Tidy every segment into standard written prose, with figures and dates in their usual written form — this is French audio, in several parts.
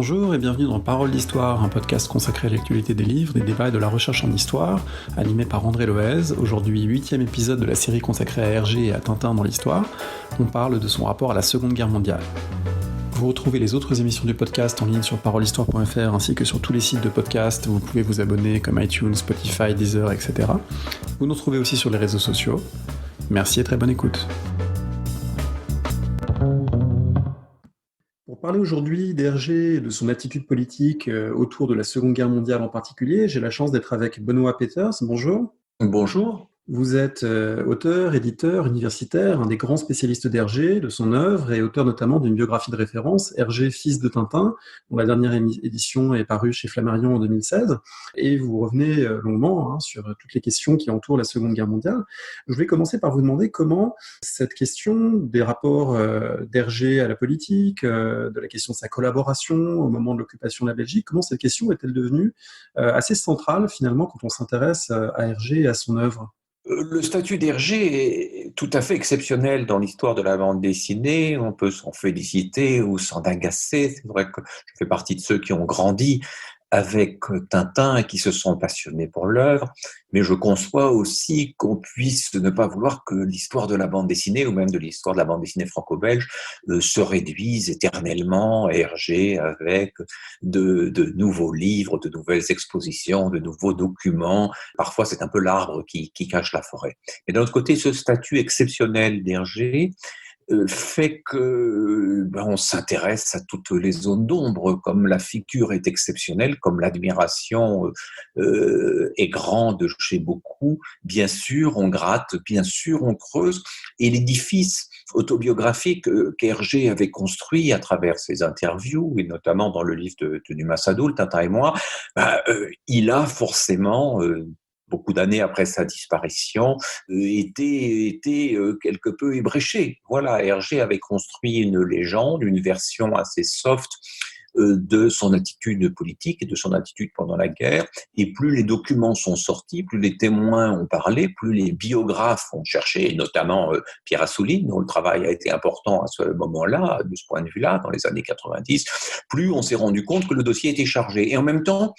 Bonjour et bienvenue dans Parole d'Histoire, un podcast consacré à l'actualité des livres, des débats et de la recherche en histoire, animé par André Loez. Aujourd'hui, 8e épisode de la série consacrée à Hergé et à Tintin dans l'histoire. On parle de son rapport à la Seconde Guerre mondiale. Vous retrouvez les autres émissions du podcast en ligne sur parolehistoire.fr ainsi que sur tous les sites de podcast. Vous pouvez vous abonner comme iTunes, Spotify, Deezer, etc. Vous nous retrouvez aussi sur les réseaux sociaux. Merci et très bonne écoute. Pour parler aujourd'hui d'Hergé et de son attitude politique autour de la Seconde Guerre mondiale en particulier, j'ai la chance d'être avec Benoît Peters. Bonjour. Bonjour. Vous êtes auteur, éditeur, universitaire, un des grands spécialistes d'Hergé, de son œuvre, et auteur notamment d'une biographie de référence, Hergé, fils de Tintin, dont la dernière édition est parue chez Flammarion en 2016. Et vous revenez longuement sur toutes les questions qui entourent la Seconde Guerre mondiale. Je vais commencer par vous demander comment cette question des rapports d'Hergé à la politique, de la question de sa collaboration au moment de l'occupation de la Belgique, comment cette question est-elle devenue assez centrale finalement quand on s'intéresse à Hergé et à son œuvre ? Le statut d'Hergé est tout à fait exceptionnel dans l'histoire de la bande dessinée. On peut s'en féliciter ou s'en agacer. C'est vrai que je fais partie de ceux qui ont grandi avec Tintin et qui se sont passionnés pour l'œuvre, mais je conçois aussi qu'on puisse ne pas vouloir que l'histoire de la bande dessinée, ou même de l'histoire de la bande dessinée franco-belge, se réduise éternellement à Hergé avec de nouveaux livres, de nouvelles expositions, de nouveaux documents. Parfois, c'est un peu l'arbre qui cache la forêt. Mais d'un autre côté, ce statut exceptionnel d'Hergé fait que on s'intéresse à toutes les zones d'ombre, comme la figure est exceptionnelle, comme l'admiration est grande chez beaucoup. Bien sûr, on gratte, bien sûr, on creuse, et l'édifice autobiographique qu'Hergé avait construit à travers ses interviews, et notamment dans le livre de Dumas Sadoul, Tintin et moi, il a forcément beaucoup d'années après sa disparition, était quelque peu ébréché. Voilà, Hergé avait construit une légende, une version assez soft de son attitude politique et de son attitude pendant la guerre. Et plus les documents sont sortis, plus les témoins ont parlé, plus les biographes ont cherché, et notamment Pierre Assouline, dont le travail a été important à ce moment-là, de ce point de vue-là, dans les années 90, plus on s'est rendu compte que le dossier était chargé. Et en même temps,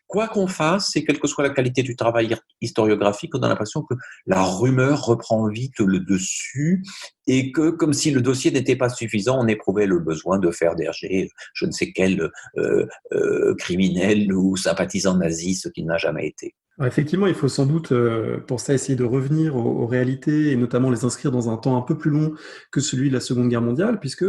quoi qu'on fasse, et quelle que soit la qualité du travail historiographique, on a l'impression que la rumeur reprend vite le dessus et que, comme si le dossier n'était pas suffisant, on éprouvait le besoin de faire d'Hergé je ne sais quel criminel ou sympathisant nazi, ce qu'il n'a jamais été. Alors effectivement, il faut sans doute pour ça essayer de revenir aux réalités et notamment les inscrire dans un temps un peu plus long que celui de la Seconde Guerre mondiale, puisque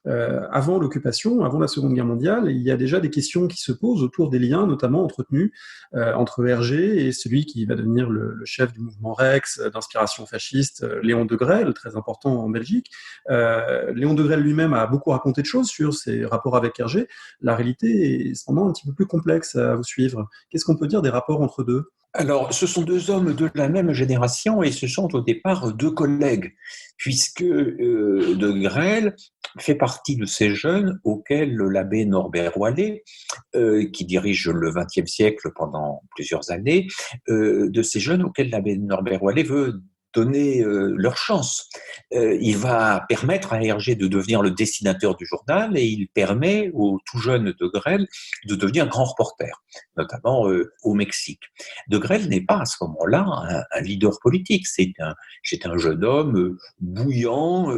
avant l'occupation, avant la Seconde Guerre mondiale, il y a déjà des questions qui se posent autour des liens notamment entretenus entre Hergé et celui qui va devenir le chef du mouvement Rex d'inspiration fasciste, Léon Degrelle, très important en Belgique. Léon Degrelle lui-même a beaucoup raconté de choses sur ses rapports avec Hergé. La réalité est cependant un petit peu plus complexe à vous suivre. Qu'est-ce qu'on peut dire des rapports entre deux ? Alors, ce sont deux hommes de la même génération et ce sont au départ deux collègues, puisque Degrelle fait partie de ces jeunes auxquels l'abbé Norbert Wallet, qui dirige le XXe siècle pendant plusieurs années, de ces jeunes auxquels l'abbé Norbert Wallet veut donner leur chance. Il va permettre à Hergé de devenir le dessinateur du journal et il permet au tout jeune Degrelle de devenir grand reporter, notamment au Mexique. Degrelle n'est pas à ce moment-là un leader politique, c'est un jeune homme bouillant,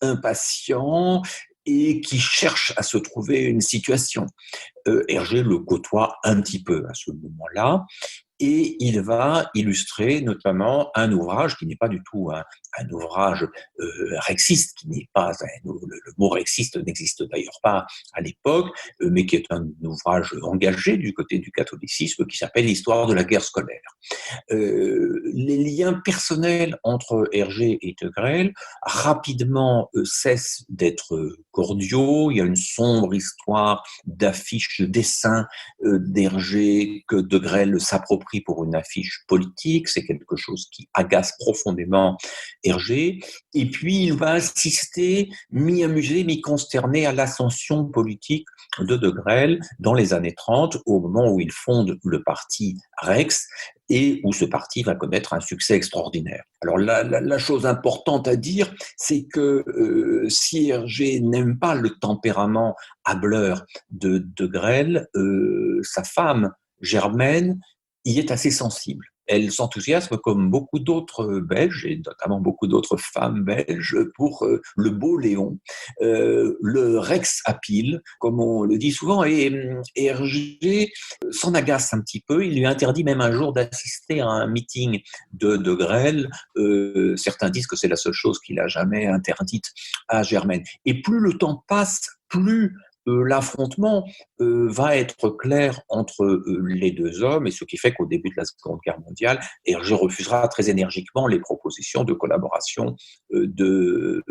impatient et qui cherche à se trouver une situation. Hergé le côtoie un petit peu à ce moment-là. Et il va illustrer notamment un ouvrage qui n'est pas du tout un ouvrage rexiste, qui n'est pas le mot rexiste n'existe d'ailleurs pas à l'époque, mais qui est un ouvrage engagé du côté du catholicisme qui s'appelle l'histoire de la guerre scolaire. Les liens personnels entre Hergé et Degrelle rapidement cessent d'être cordiaux. Il y a une sombre histoire d'affiches, de dessins d'Hergé que Degrelle s'approprie pour une affiche politique. C'est quelque chose qui agace profondément Hergé. Et puis, il va assister, mi-amusé, mi-consterné à l'ascension politique de Degrelle dans les années 30, au moment où il fonde le parti Rex, et où ce parti va connaître un succès extraordinaire. Alors la chose importante à dire, c'est que si Hergé n'aime pas le tempérament hâbleur de Grelle, sa femme Germaine y est assez sensible. Elle s'enthousiasme comme beaucoup d'autres Belges, et notamment beaucoup d'autres femmes belges, pour le beau Léon, le Rex à pile, comme on le dit souvent, et Hergé s'en agace un petit peu. Il lui interdit même un jour d'assister à un meeting de Grelle. Certains disent que c'est la seule chose qu'il a jamais interdite à Germaine. Et plus le temps passe, plus l'affrontement va être clair entre les deux hommes, et ce qui fait qu'au début de la Seconde Guerre mondiale, Hergé refusera très énergiquement les propositions de collaboration de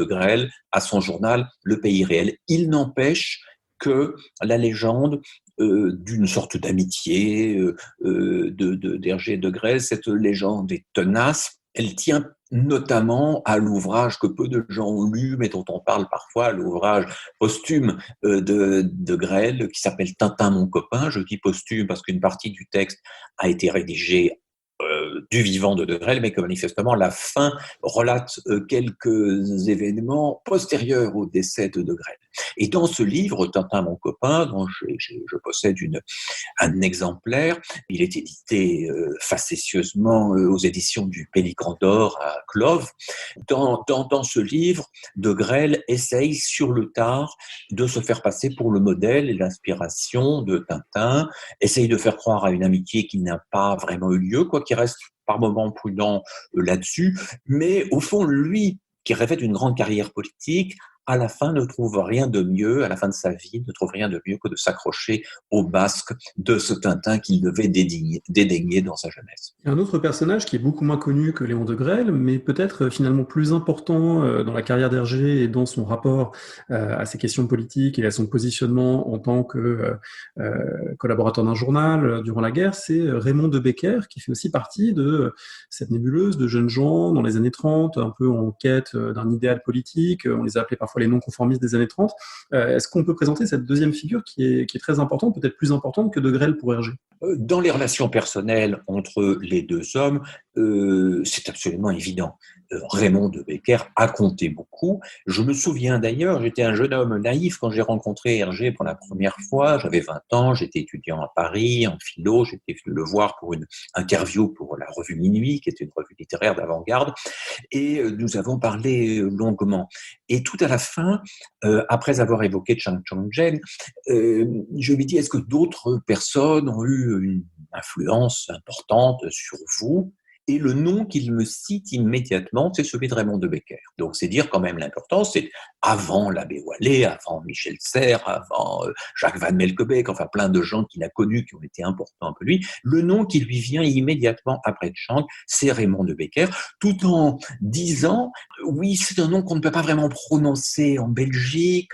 Grelle à son journal Le Pays réel. Il n'empêche que la légende d'une sorte d'amitié d'Hergé et de Grelle, cette légende est tenace. Elle tient notamment à l'ouvrage que peu de gens ont lu, mais dont on parle parfois, l'ouvrage posthume de Grelle, qui s'appelle Tintin, mon copain. Je dis posthume parce qu'une partie du texte a été rédigée du vivant de Grelle, mais que manifestement la fin relate quelques événements postérieurs au décès de Grelle. Et dans ce livre, Tintin, mon copain, dont je possède un exemplaire. Il est édité facétieusement aux éditions du Pélican d'Or à Clove. Dans ce livre, de Grelle essaye sur le tard de se faire passer pour le modèle et l'inspiration de Tintin, essaye de faire croire à une amitié qui n'a pas vraiment eu lieu, quoi, qui reste par moments prudent là-dessus, mais au fond, lui, qui rêvait d'une grande carrière politique, à la fin ne trouve rien de mieux, à la fin de sa vie, ne trouve rien de mieux que de s'accrocher au basque de ce Tintin qu'il devait dédaigner dans sa jeunesse. Il y a un autre personnage qui est beaucoup moins connu que Léon de Grelle, mais peut-être finalement plus important dans la carrière d'Hergé et dans son rapport à ses questions politiques et à son positionnement en tant que collaborateur d'un journal durant la guerre, c'est Raymond de Becker, qui fait aussi partie de cette nébuleuse de jeunes gens dans les années 30, un peu en quête d'un idéal politique. On les a appelés parfois les non-conformistes des années 30. Est-ce qu'on peut présenter cette deuxième figure qui est très importante, peut-être plus importante que de Grelle pour Hergé? Dans les relations personnelles entre les deux hommes, c'est absolument évident. Raymond de Becker a compté beaucoup. Je me souviens d'ailleurs, j'étais un jeune homme naïf quand j'ai rencontré Hergé pour la première fois. J'avais 20 ans, j'étais étudiant à Paris, en philo. J'étais venu le voir pour une interview pour la revue Minuit, qui était une revue littéraire d'avant-garde. Et nous avons parlé longuement. Et tout à la fin, après avoir évoqué Chang Chong-jen, je lui dis, est-ce que d'autres personnes ont eu une influence importante sur vous? Et le nom qu'il me cite immédiatement, c'est celui de Raymond de Becker. Donc, c'est dire quand même l'importance, c'est avant l'abbé Wallet, avant Michel Serres, avant Jacques Van Melkebeek, enfin plein de gens qu'il a connus qui ont été importants pour lui. Le nom qui lui vient immédiatement après Chang, c'est Raymond de Becker, tout en disant, oui, c'est un nom qu'on ne peut pas vraiment prononcer en Belgique,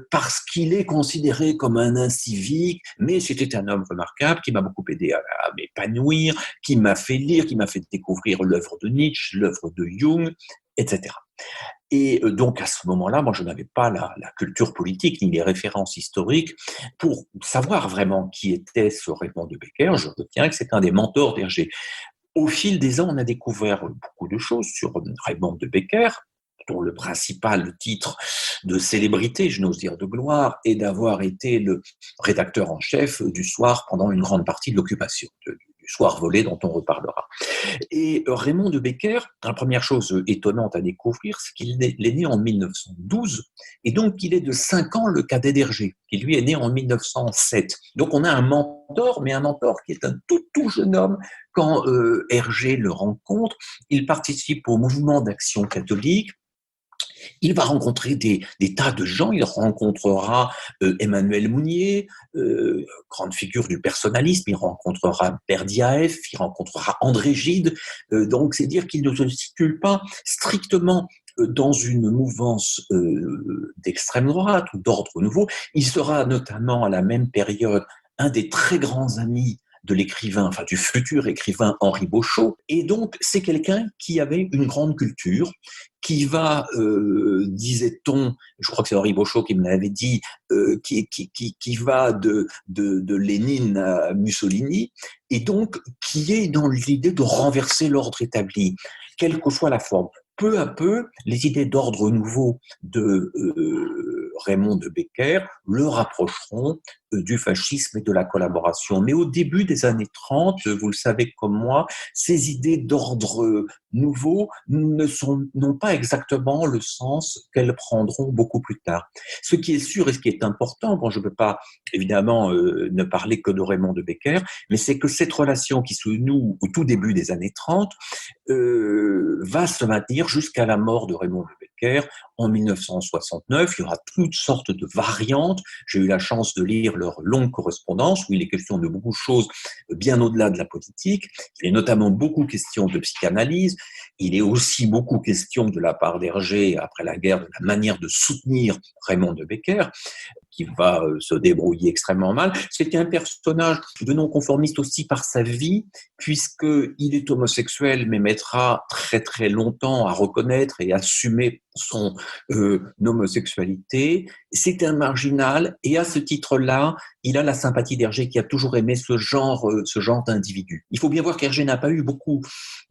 parce qu'il est considéré comme un incivique, mais c'était un homme remarquable qui m'a beaucoup aidé à m'épanouir, qui m'a fait lire, qui m'a fait découvrir l'œuvre de Nietzsche, l'œuvre de Jung, etc. Et donc à ce moment-là, moi je n'avais pas la culture politique ni les références historiques pour savoir vraiment qui était ce Raymond de Becker. Je retiens que c'est un des mentors d'Hergé. Au fil des ans, on a découvert beaucoup de choses sur Raymond de Becker, dont le principal titre de célébrité, je n'ose dire de gloire, est d'avoir été le rédacteur en chef du Soir pendant une grande partie de l'occupation, du Soir volé dont on reparlera. Et Raymond de Becker, la première chose étonnante à découvrir, c'est qu'il est né en 1912, et donc il est de 5 ans le cadet d'Hergé, qui lui est né en 1907. Donc on a un mentor, mais un mentor qui est un tout jeune homme. Quand Hergé le rencontre, il participe au mouvement d'action catholique. Il va rencontrer des tas de gens. Il rencontrera Emmanuel Mounier, grande figure du personnalisme. Il rencontrera Berdyaev, il rencontrera André Gide. Donc, c'est dire qu'il ne se situe pas strictement dans une mouvance d'extrême droite ou d'ordre nouveau. Il sera notamment à la même période un des très grands amis de l'écrivain, enfin du futur écrivain Henri Beauchot. Et donc, c'est quelqu'un qui avait une grande culture, qui va, disait-on, je crois que c'est Henri Beauchot qui me l'avait dit, qui va de Lénine à Mussolini, et donc qui est dans l'idée de renverser l'ordre établi, quelle que soit la forme. Peu à peu, les idées d'ordre nouveau de Raymond de Becker le rapprocheront du fascisme et de la collaboration. Mais au début des années 30, vous le savez comme moi, ces idées d'ordre nouveau n'ont pas exactement le sens qu'elles prendront beaucoup plus tard. Ce qui est sûr et ce qui est important, bon, je ne peux pas évidemment ne parler que de Raymond de Becker, mais c'est que cette relation qui se noue au tout début des années 30 va se maintenir jusqu'à la mort de Raymond de Becker en 1969. Il y aura toutes sortes de variantes. J'ai eu la chance de lire leur longue correspondance où il est question de beaucoup de choses bien au-delà de la politique. Il est notamment beaucoup question de psychanalyse. Il est aussi beaucoup question de la part d'Hergé, après la guerre, de la manière de soutenir Raymond de Becker, qui va se débrouiller extrêmement mal. C'était un personnage de non-conformiste aussi par sa vie, puisqu'il est homosexuel, mais mettra très très longtemps à reconnaître et assumer son homosexualité. C'est un marginal, et à ce titre-là, il a la sympathie d'Hergé, qui a toujours aimé ce genre d'individu. Il faut bien voir qu'Hergé n'a pas eu beaucoup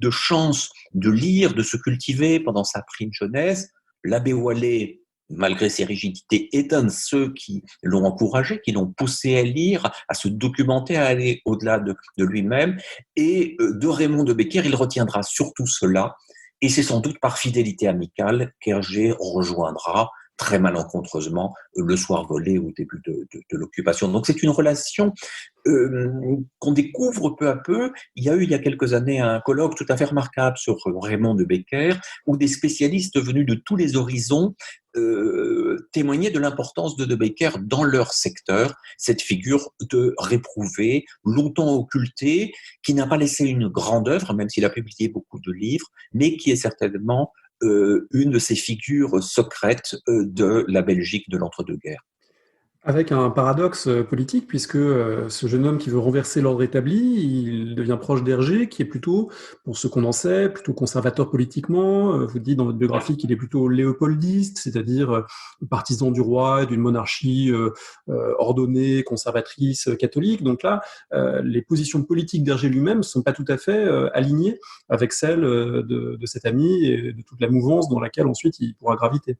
de chance de lire, de se cultiver pendant sa prime jeunesse. L'abbé Wallet, malgré ses rigidités, est un de ceux qui l'ont encouragé, qui l'ont poussé à lire, à se documenter, à aller au-delà de lui-même. Et de Raymond de Becker, il retiendra surtout cela. Et c'est sans doute par fidélité amicale qu'Hergé rejoindra très malencontreusement le soir volé au début de l'occupation. Donc c'est une relation qu'on découvre peu à peu. Il y a eu il y a quelques années un colloque tout à fait remarquable sur Raymond de Becker, où des spécialistes venus de tous les horizons témoignaient de l'importance de Becker dans leur secteur, cette figure de réprouvé, longtemps occulté, qui n'a pas laissé une grande œuvre, même s'il a publié beaucoup de livres, mais qui est certainement une de ces figures secrètes de la Belgique de l'entre-deux-guerres. Avec un paradoxe politique, puisque ce jeune homme qui veut renverser l'ordre établi, il devient proche d'Hergé, qui est plutôt, pour ce qu'on en sait, plutôt conservateur politiquement. Vous dites dans votre biographie qu'il est plutôt léopoldiste, c'est-à-dire partisan du roi, d'une monarchie ordonnée, conservatrice, catholique. Donc là, les positions politiques d'Hergé lui-même ne sont pas tout à fait alignées avec celles de cet ami et de toute la mouvance dans laquelle ensuite il pourra graviter.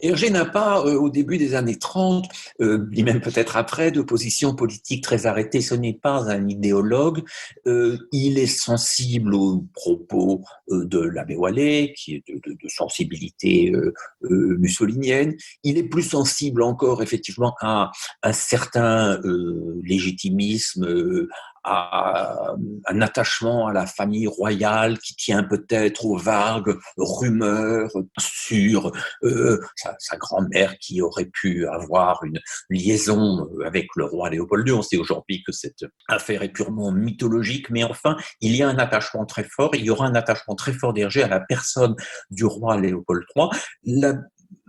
Hergé n'a pas, au début des années 30, ni même peut-être après, de position politique très arrêtée. Ce n'est pas un idéologue. Il est sensible aux propos de l'abbé Wallet, qui est de sensibilité mussolinienne. Il est plus sensible encore, effectivement, à un certain légitimisme, à un attachement à la famille royale qui tient peut-être aux vagues rumeurs sur sa grand-mère qui aurait pu avoir une liaison avec le roi Léopold II. On sait aujourd'hui que cette affaire est purement mythologique, mais enfin, il y a un attachement très fort. Il y aura un attachement très fort d'Hergé à la personne du roi Léopold III. La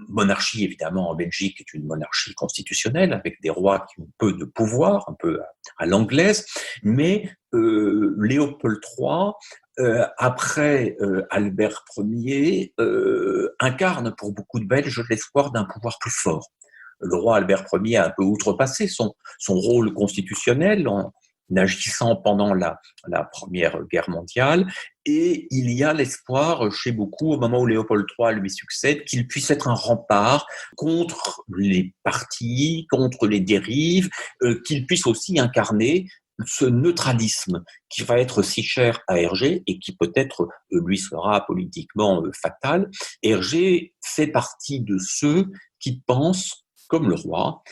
monarchie, évidemment, en Belgique est une monarchie constitutionnelle avec des rois qui ont peu de pouvoir, un peu à l'anglaise, mais Léopold III, après Albert Ier, incarne pour beaucoup de Belges l'espoir d'un pouvoir plus fort. Le roi Albert Ier a un peu outrepassé son rôle constitutionnel en agissant pendant la Première Guerre mondiale, et il y a l'espoir chez beaucoup, au moment où Léopold III lui succède, qu'il puisse être un rempart contre les partis, contre les dérives, qu'il puisse aussi incarner ce neutralisme qui va être si cher à Hergé et qui peut-être lui sera politiquement fatal. Hergé fait partie de ceux qui pensent, comme le roi,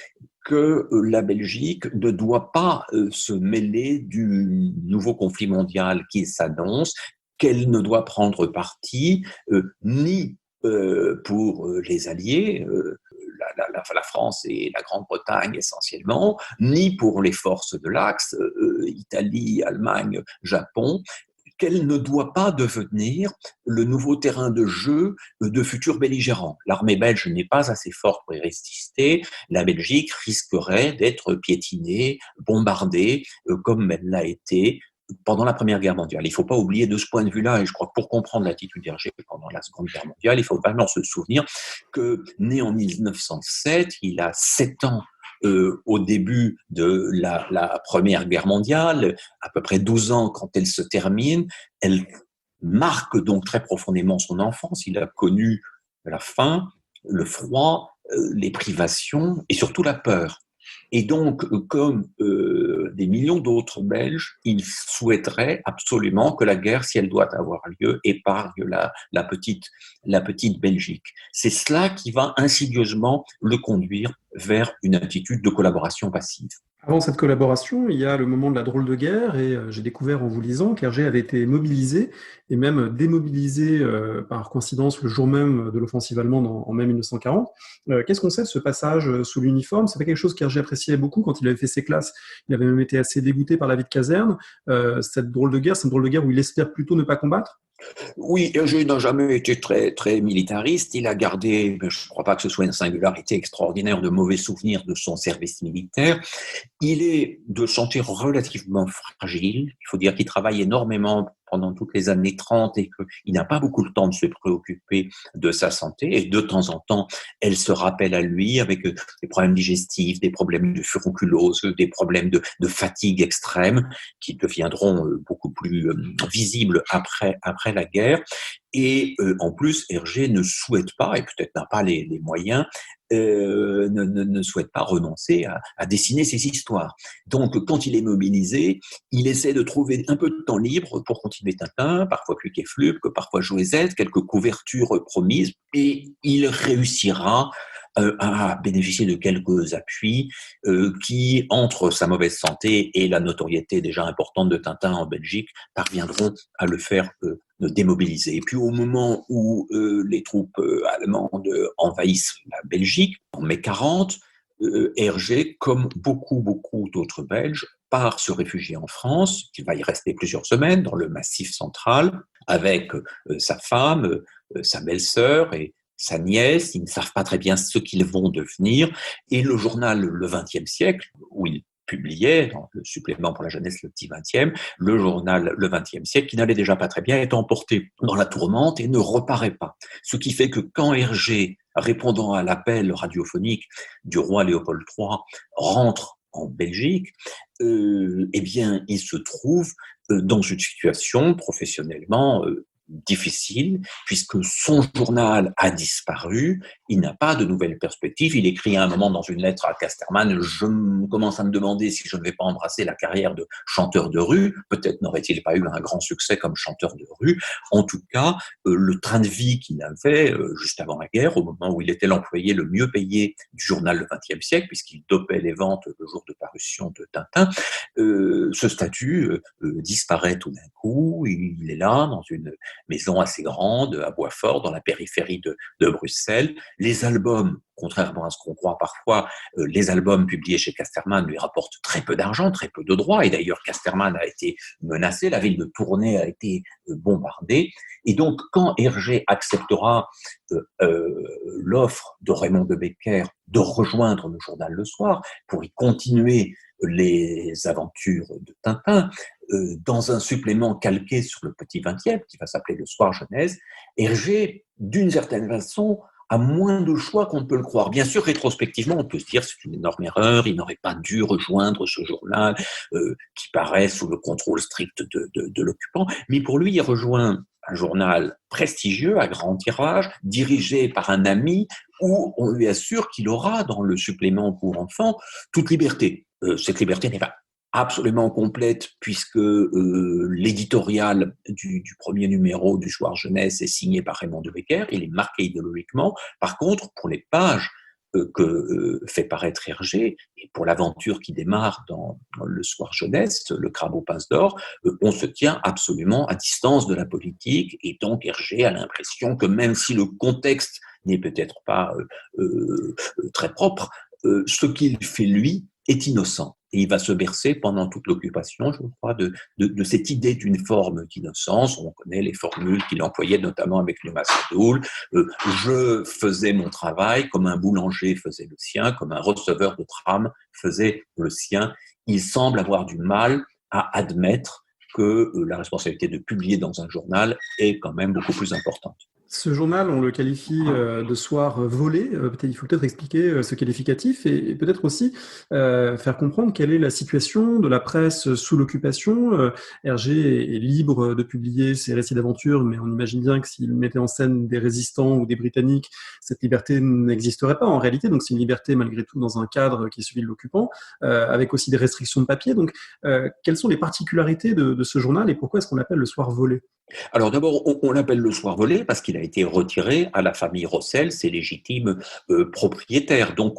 que la Belgique ne doit pas se mêler du nouveau conflit mondial qui s'annonce, qu'elle ne doit prendre parti ni pour les Alliés, la France et la Grande-Bretagne essentiellement, ni pour les forces de l'Axe, Italie, Allemagne, Japon, qu'elle ne doit pas devenir le nouveau terrain de jeu de futurs belligérants. L'armée belge n'est pas assez forte pour y résister. La Belgique risquerait d'être piétinée, bombardée, comme elle l'a été pendant la Première Guerre mondiale. Il ne faut pas oublier de ce point de vue-là, et je crois que pour comprendre l'attitude d'Hergé pendant la Seconde Guerre mondiale, il faut vraiment se souvenir que, né en 1907, il a 7 ans au début de la Première Guerre mondiale, à peu près 12 ans quand elle se termine. Elle marque donc très profondément son enfance. Il a connu la faim, le froid, les privations et surtout la peur. Et donc, comme des millions d'autres Belges, il souhaiterait absolument que la guerre, si elle doit avoir lieu, épargne la petite Belgique. C'est cela qui va insidieusement le conduire vers une attitude de collaboration passive. Avant cette collaboration, il y a le moment de la drôle de guerre et j'ai découvert en vous lisant qu'Hergé avait été mobilisé et même démobilisé par coïncidence le jour même de l'offensive allemande en mai 1940. Qu'est-ce qu'on sait de ce passage sous l'uniforme? C'est pas quelque chose qu'Hergé appréciait beaucoup quand il avait fait ses classes. Il avait même été assez dégoûté par la vie de caserne. Cette drôle de guerre, c'est une drôle de guerre où il espère plutôt ne pas combattre. Oui, Hergé n'a jamais été très militariste. Il a gardé, je ne crois pas que ce soit une singularité extraordinaire, de mauvais souvenirs de son service militaire. Il est de santé relativement fragile. Il faut dire qu'il travaille énormément pendant toutes les années 30 et qu'il n'a pas beaucoup le temps de se préoccuper de sa santé. Et de temps en temps, elle se rappelle à lui avec des problèmes digestifs, des problèmes de furonculose, des problèmes de fatigue extrême qui deviendront beaucoup plus visibles après la guerre. Et en plus, Hergé ne souhaite pas, et peut-être n'a pas les moyens, ne souhaite pas renoncer à dessiner ses histoires. Donc, quand il est mobilisé, il essaie de trouver un peu de temps libre pour continuer Tintin, parfois Cluc et Flup, parfois Joe et Z, quelques couvertures promises, et il réussira à bénéficier de quelques appuis qui, entre sa mauvaise santé et la notoriété déjà importante de Tintin en Belgique, parviendront à le faire démobiliser. Et puis au moment où les troupes allemandes envahissent la Belgique, en mai 40, Hergé, comme beaucoup d'autres Belges, part se réfugier en France. Il va y rester plusieurs semaines dans le Massif central avec sa femme, sa belle-sœur et sa nièce. Ils ne savent pas très bien ce qu'ils vont devenir. Et le journal Le XXe siècle, où il publiait, dans le supplément pour la jeunesse, le petit 20e, le journal Le XXe siècle, qui n'allait déjà pas très bien, est emporté dans la tourmente et ne reparaît pas. Ce qui fait que quand Hergé, répondant à l'appel radiophonique du roi Léopold III, rentre en Belgique, eh bien, il se trouve dans une situation professionnellement difficile, puisque son journal a disparu, il n'a pas de nouvelles perspectives. Il écrit à un moment dans une lettre à Casterman: je commence à me demander si je ne vais pas embrasser la carrière de chanteur de rue. Peut-être n'aurait-il pas eu un grand succès comme chanteur de rue. En tout cas, le train de vie qu'il avait juste avant la guerre, au moment où il était l'employé le mieux payé du journal Le XXe siècle, puisqu'il dopait les ventes le jour de parution de Tintin, ce statut disparaît tout d'un coup. Il est là, dans une maison assez grande, à Boitsfort, dans la périphérie de Bruxelles. Les albums, contrairement à ce qu'on croit parfois, les albums publiés chez Casterman lui rapportent très peu d'argent, très peu de droits, et d'ailleurs Casterman a été menacé, la ville de Tournai a été bombardée, et donc quand Hergé acceptera l'offre de Raymond de Becker de rejoindre le journal Le Soir pour y continuer les aventures de Tintin, dans un supplément calqué sur le Petit 20e, qui va s'appeler Le Soir Jeunesse, Hergé, d'une certaine façon, a moins de choix qu'on ne peut le croire. Bien sûr, rétrospectivement, on peut se dire que c'est une énorme erreur, il n'aurait pas dû rejoindre ce journal qui paraît sous le contrôle strict de l'occupant, mais pour lui, il rejoint un journal prestigieux, à grand tirage, dirigé par un ami, où on lui assure qu'il aura, dans le supplément pour enfants, toute liberté. Cette liberté n'est pas absolument complète, puisque l'éditorial du premier numéro du Soir Jeunesse est signé par Raymond de Becker, il est marqué idéologiquement. Par contre, pour les pages que fait paraître Hergé, et pour l'aventure qui démarre dans le Soir Jeunesse, le Crabe aux pinces d'or, on se tient absolument à distance de la politique, et donc Hergé a l'impression que même si le contexte n'est peut-être pas très propre, ce qu'il fait lui est innocent. Et il va se bercer pendant toute l'occupation, je crois, de cette idée d'une forme d'innocence. On connaît les formules qu'il employait notamment avec Numa Sadoul. Je faisais mon travail comme un boulanger faisait le sien, comme un receveur de tram faisait le sien. Il semble avoir du mal à admettre que la responsabilité de publier dans un journal est quand même beaucoup plus importante. Ce journal, on le qualifie de soir volé. Il faut peut-être expliquer ce qualificatif et peut-être aussi faire comprendre quelle est la situation de la presse sous l'occupation. Hergé est libre de publier ses récits d'aventure, mais on imagine bien que s'il mettait en scène des résistants ou des Britanniques, cette liberté n'existerait pas en réalité. Donc c'est une liberté malgré tout dans un cadre qui est celui de l'occupant, avec aussi des restrictions de papier. Donc quelles sont les particularités de ce journal et pourquoi est-ce qu'on l'appelle le soir volé? Alors d'abord, on l'appelle le soir volé parce qu'il a été retiré à la famille Rossel, ses légitimes propriétaires. Donc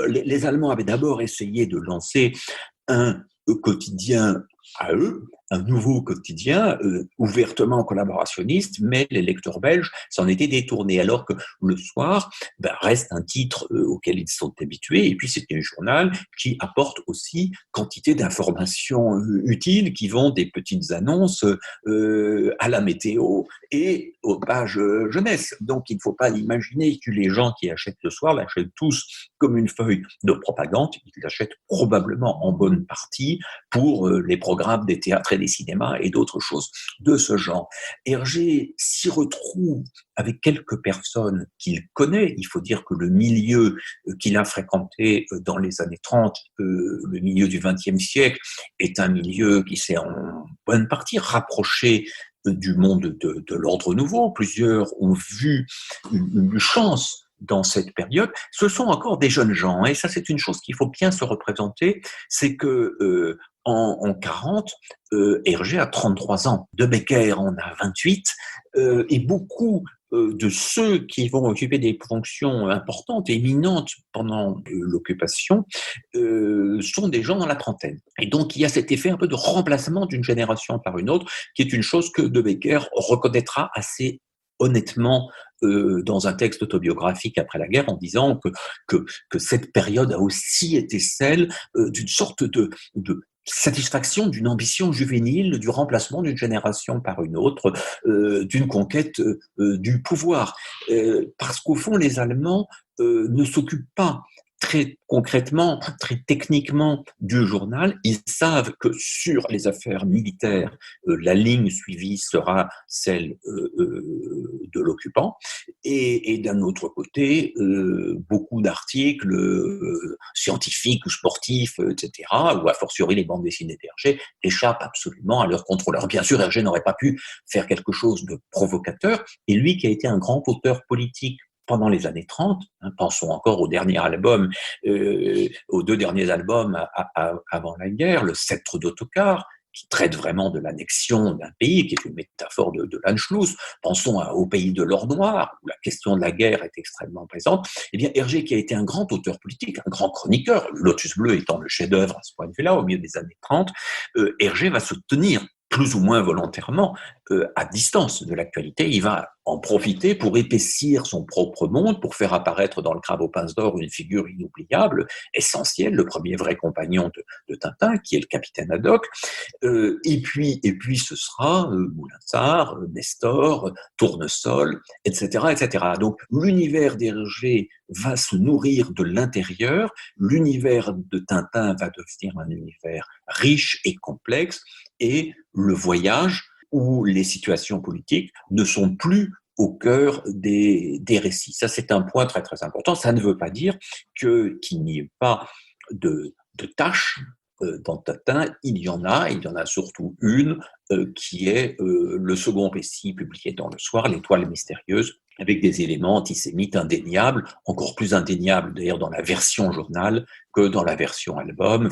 les Allemands avaient d'abord essayé de lancer un quotidien à eux, un nouveau quotidien ouvertement collaborationniste, mais les lecteurs belges s'en étaient détournés, alors que le soir reste un titre auquel ils sont habitués, et puis c'est un journal qui apporte aussi quantité d'informations utiles, qui vont des petites annonces à la météo et aux pages jeunesse. Donc il ne faut pas imaginer que les gens qui achètent le soir l'achètent tous comme une feuille de propagande, ils l'achètent probablement en bonne partie pour les programmes des théâtres et des cinémas et d'autres choses de ce genre. Hergé s'y retrouve avec quelques personnes qu'il connaît. Il faut dire que le milieu qu'il a fréquenté dans les années 30, le milieu du XXe siècle, est un milieu qui s'est en bonne partie rapproché du monde de l'ordre nouveau. Plusieurs ont vu une chance dans cette période. Ce sont encore des jeunes gens, et ça c'est une chose qu'il faut bien se représenter, c'est que en 40, Hergé a 33 ans, De Becker en a 28, et beaucoup de ceux qui vont occuper des fonctions importantes, éminentes pendant l'occupation, sont des gens dans la trentaine. Et donc il y a cet effet un peu de remplacement d'une génération par une autre, qui est une chose que De Becker reconnaîtra assez honnêtement dans un texte autobiographique après la guerre, en disant que cette période a aussi été celle d'une sorte de satisfaction d'une ambition juvénile, du remplacement d'une génération par une autre, d'une conquête du pouvoir. Parce qu'au fond, les Allemands ne s'occupent pas très concrètement, très techniquement du journal. Ils savent que sur les affaires militaires, la ligne suivie sera celle de l'occupant. Et d'un autre côté, beaucoup d'articles scientifiques ou sportifs, etc., ou a fortiori les bandes dessinées d'Hergé, échappent absolument à leur contrôle. Alors bien sûr, Hergé n'aurait pas pu faire quelque chose de provocateur, et lui qui a été un grand auteur politique pendant les années 30, pensons encore au dernier album, aux deux derniers albums avant la guerre, Le Sceptre d'Ottokar, qui traite vraiment de l'annexion d'un pays, qui est une métaphore de l'Anschluss. Pensons au pays de l'or noir, où la question de la guerre est extrêmement présente. Eh bien, Hergé, qui a été un grand auteur politique, un grand chroniqueur, Lotus Bleu étant le chef-d'œuvre à ce point de vue-là, au milieu des années 30, Hergé va se tenir plus ou moins volontairement, à distance de l'actualité. Il va en profiter pour épaissir son propre monde, pour faire apparaître dans Le Crabe aux pinces d'or une figure inoubliable, essentielle, le premier vrai compagnon de Tintin, qui est le capitaine Haddock. Et puis ce sera Moulinsart, Nestor, Tournesol, etc., etc. Donc l'univers d'Hergé va se nourrir de l'intérieur, l'univers de Tintin va devenir un univers riche et complexe, et le voyage où les situations politiques ne sont plus au cœur des récits. Ça, c'est un point très, très important. Ça ne veut pas dire qu'il n'y ait pas de tâches dans Tintin. Il y en a surtout une qui est le second récit publié dans Le Soir, L'Étoile mystérieuse, avec des éléments antisémites indéniables, encore plus indéniables d'ailleurs dans la version journal que dans la version album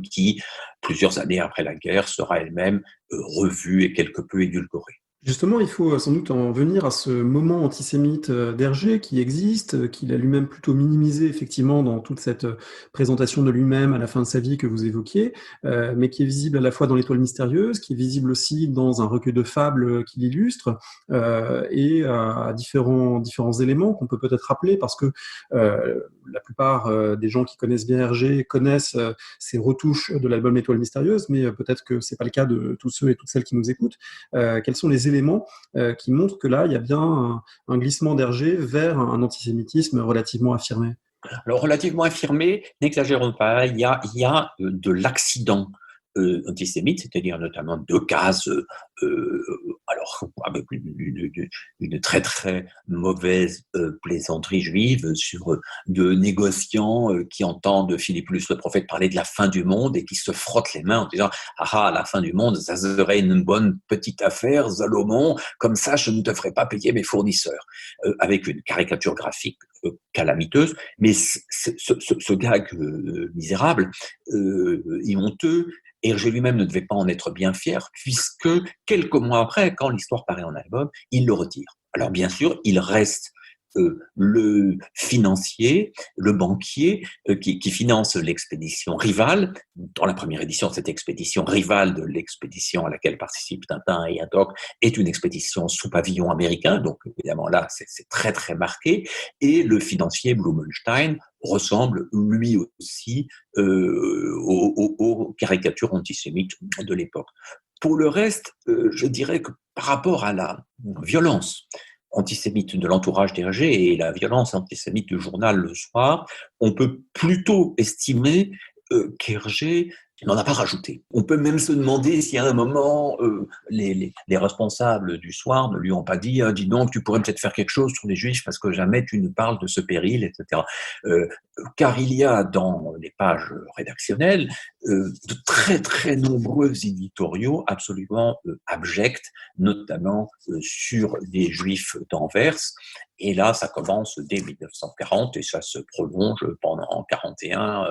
qui, plusieurs années après la guerre, sera elle-même revue et quelque peu édulcorée. Justement, il faut sans doute en venir à ce moment antisémite d'Hergé qui existe, qu'il a lui-même plutôt minimisé effectivement dans toute cette présentation de lui-même à la fin de sa vie que vous évoquiez, mais qui est visible à la fois dans l'Étoile mystérieuse, qui est visible aussi dans un recueil de fables qui l'illustre, et à différents éléments qu'on peut peut-être rappeler parce que la plupart des gens qui connaissent bien Hergé connaissent ces retouches de l'album L'Étoile mystérieuse, mais peut-être que c'est pas le cas de tous ceux et toutes celles qui nous écoutent. Quels sont les éléments qui montrent que là, il y a bien un glissement d'Hergé vers un antisémitisme relativement affirmé? Alors, relativement affirmé, n'exagérons pas, il y a de l'accident antisémite, c'est-à-dire notamment deux cases, alors avec une très très mauvaise plaisanterie juive sur deux négociants qui entendent Philippus le prophète parler de la fin du monde et qui se frottent les mains en disant ah la fin du monde, ça serait une bonne petite affaire, Salomon, comme ça je ne te ferai pas payer mes fournisseurs, avec une caricature graphique calamiteuse, mais ce gag misérable et honteux, Hergé lui-même ne devait pas en être bien fier, puisque quelques mois après, quand l'histoire paraît en album, il le retire. Alors bien sûr, il reste le financier, le banquier qui finance l'expédition rivale. Dans la première édition, cette expédition rivale de l'expédition à laquelle participent Tintin et Haddock est une expédition sous pavillon américain, donc évidemment là, c'est très très marqué. Et le financier Blumenstein ressemble lui aussi aux caricatures antisémites de l'époque. Pour le reste, je dirais que par rapport à la violence antisémite de l'entourage d'Hergé et la violence antisémite du journal Le Soir, on peut plutôt estimer qu'Hergé n'en a pas rajouté. On peut même se demander si à un moment, les responsables du soir ne lui ont pas dit dis donc, tu pourrais peut-être faire quelque chose sur les Juifs parce que jamais tu ne parles de ce péril, etc. Car il y a dans les pages rédactionnelles de très très nombreux éditoriaux absolument abjects, notamment sur les Juifs d'Anvers. Et là, ça commence dès 1940 et ça se prolonge pendant 41,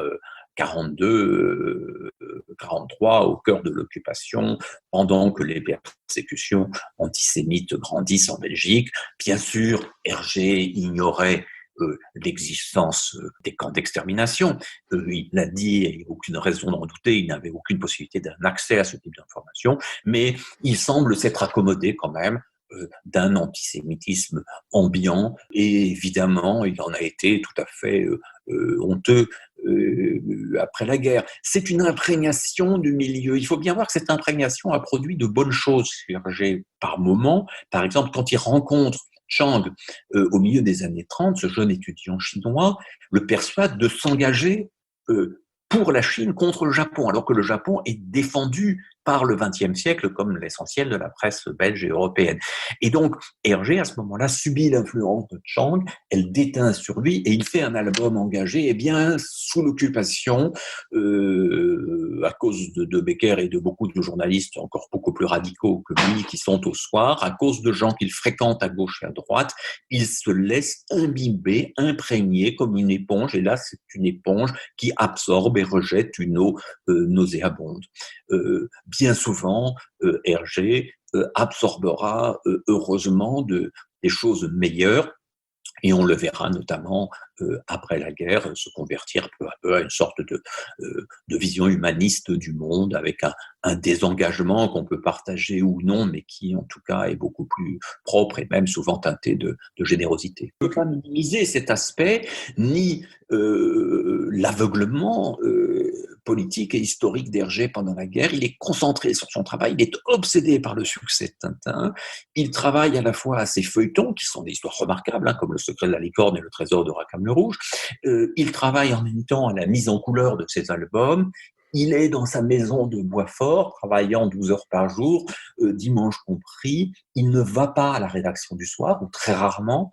42, 43, au cœur de l'occupation, pendant que les persécutions antisémites grandissent en Belgique. Bien sûr, Hergé ignorait l'existence des camps d'extermination. Il l'a dit, et il n'y a aucune raison d'en douter, il n'avait aucune possibilité d'un accès à ce type d'information, mais il semble s'être accommodé quand même d'un antisémitisme ambiant, et évidemment, il en a été tout à fait honteux après la guerre. C'est une imprégnation du milieu. Il faut bien voir que cette imprégnation a produit de bonnes choses. J'ai par moment, par exemple, quand il rencontre Chang au milieu des années 30, ce jeune étudiant chinois le persuade de s'engager pour la Chine contre le Japon, alors que le Japon est défendu par le XXe siècle comme l'essentiel de la presse belge et européenne. Et donc, Hergé, à ce moment-là, subit l'influence de Chang, elle déteint sur lui et il fait un album engagé, eh bien, sous l'occupation, à cause de Becker et de beaucoup de journalistes encore beaucoup plus radicaux que lui qui sont au soir, à cause de gens qu'il fréquente à gauche et à droite, il se laisse imbiber, imprégner comme une éponge, et là, c'est une éponge qui absorbe et rejette une eau nauséabonde. Bien souvent, Hergé absorbera heureusement des choses meilleures, et on le verra notamment après la guerre se convertir peu à peu à une sorte de vision humaniste du monde, avec un désengagement qu'on peut partager ou non, mais qui en tout cas est beaucoup plus propre et même souvent teinté de générosité. On ne peut pas minimiser cet aspect, ni l'aveuglement politique et historique d'Hergé pendant la guerre. Il est concentré sur son travail, il est obsédé par le succès de Tintin. Il travaille à la fois à ses feuilletons, qui sont des histoires remarquables, hein, comme Le secret de la licorne et Le trésor de Rackham le Rouge. Il travaille en même temps à la mise en couleur de ses albums. Il est dans sa maison de Boisfort, travaillant 12 heures par jour, dimanche compris. Il ne va pas à la rédaction du soir, ou très rarement.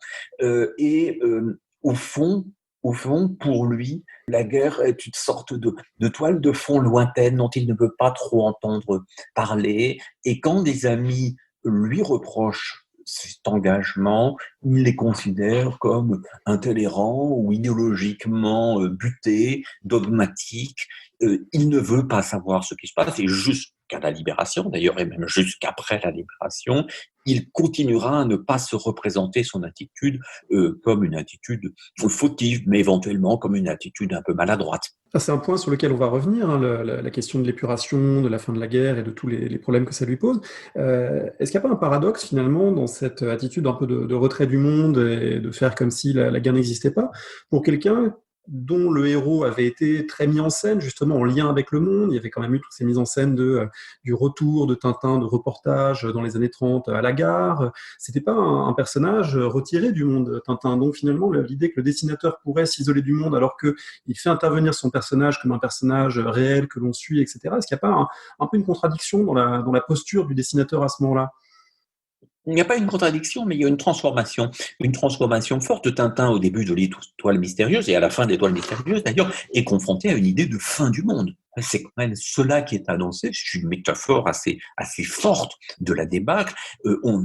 Au fond, pour lui, la guerre est une sorte de toile de fond lointaine dont il ne peut pas trop entendre parler. Et quand des amis lui reprochent cet engagement, il les considère comme intolérants ou idéologiquement butés, dogmatiques. Il ne veut pas savoir ce qui se passe, et juste jusqu'à la libération, d'ailleurs, et même jusqu'après la libération, il continuera à ne pas se représenter son attitude comme une attitude fautive, mais éventuellement comme une attitude un peu maladroite. C'est un point sur lequel on va revenir, hein, la question de l'épuration, de la fin de la guerre et de tous les problèmes que ça lui pose. Est-ce qu'il n'y a pas un paradoxe finalement dans cette attitude un peu de retrait du monde et de faire comme si la guerre n'existait pas, pour quelqu'un dont le héros avait été très mis en scène, justement en lien avec le monde. Il y avait quand même eu toutes ces mises en scène du retour de Tintin, de reportages dans les années 30 à la gare. C'était pas un personnage retiré du monde, Tintin. Donc finalement, l'idée que le dessinateur pourrait s'isoler du monde alors qu'il fait intervenir son personnage comme un personnage réel que l'on suit, etc. Est-ce qu'il n'y a pas un peu une contradiction dans la posture du dessinateur à ce moment-là? Il n'y a pas une contradiction, mais il y a une transformation forte. Tintin, au début de l'Étoile mystérieuse et à la fin de l'Étoile mystérieuse, d'ailleurs, est confronté à une idée de fin du monde. C'est quand même cela qui est annoncé. C'est une métaphore assez forte de la débâcle. Vous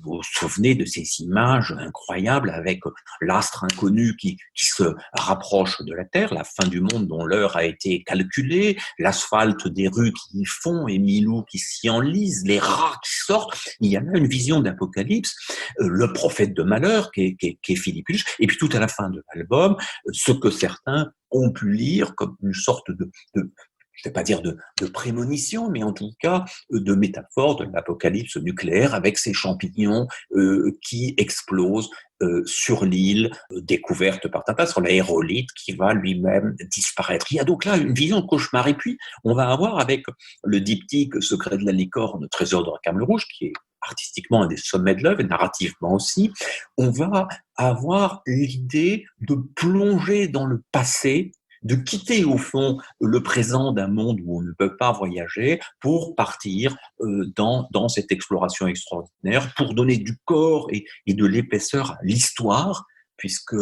vous souvenez de ces images incroyables avec l'astre inconnu qui se rapproche de la Terre, la fin du monde dont l'heure a été calculée, l'asphalte des rues qui y fond et Milou qui s'y enlise, les rats qui sortent. Il y a là une vision d'apocalypse, le prophète de malheur qui est Philippe Huche, et puis tout à la fin de l'album, ce que certains ont pu lire comme une sorte de je ne vais pas dire de prémonition, mais en tout cas de métaphore de l'apocalypse nucléaire avec ces champignons qui explosent sur l'île découverte par Tintin, sur l'aérolite qui va lui-même disparaître. Il y a donc là une vision de cauchemar. Et puis, on va avoir avec le diptyque Secret de la licorne, Trésor de Rackham le Rouge, qui est artistiquement un des sommets de l'œuvre et narrativement aussi, on va avoir l'idée de plonger dans le passé, de quitter au fond le présent d'un monde où on ne peut pas voyager pour partir dans cette exploration extraordinaire, pour donner du corps et de l'épaisseur à l'histoire, puisque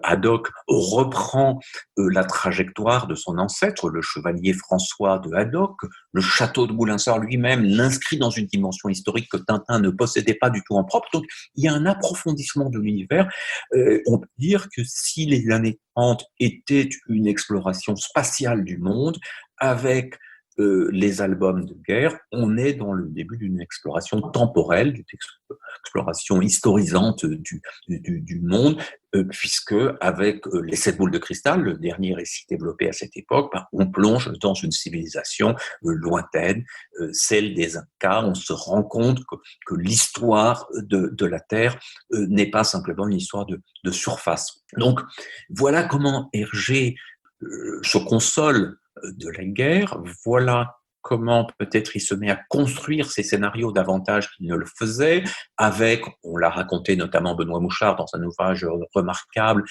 Haddock reprend la trajectoire de son ancêtre, le chevalier François de Haddock. Le château de Moulinsart lui-même l'inscrit dans une dimension historique que Tintin ne possédait pas du tout en propre. Donc, il y a un approfondissement de l'univers. On peut dire que si les années 30 étaient une exploration spatiale du monde, avec les albums de guerre, on est dans le début d'une exploration temporelle, d'une exploration historisante du monde, puisque avec les 7 boules de cristal, le dernier récit développé à cette époque, on plonge dans une civilisation lointaine, celle des Incas. On se rend compte que l'histoire de la Terre n'est pas simplement une histoire de surface. Donc, voilà comment Hergé se console de la guerre, voilà comment peut-être il se met à construire ses scénarios davantage qu'il ne le faisait, avec, on l'a raconté notamment Benoît Mouchard dans un ouvrage remarquable,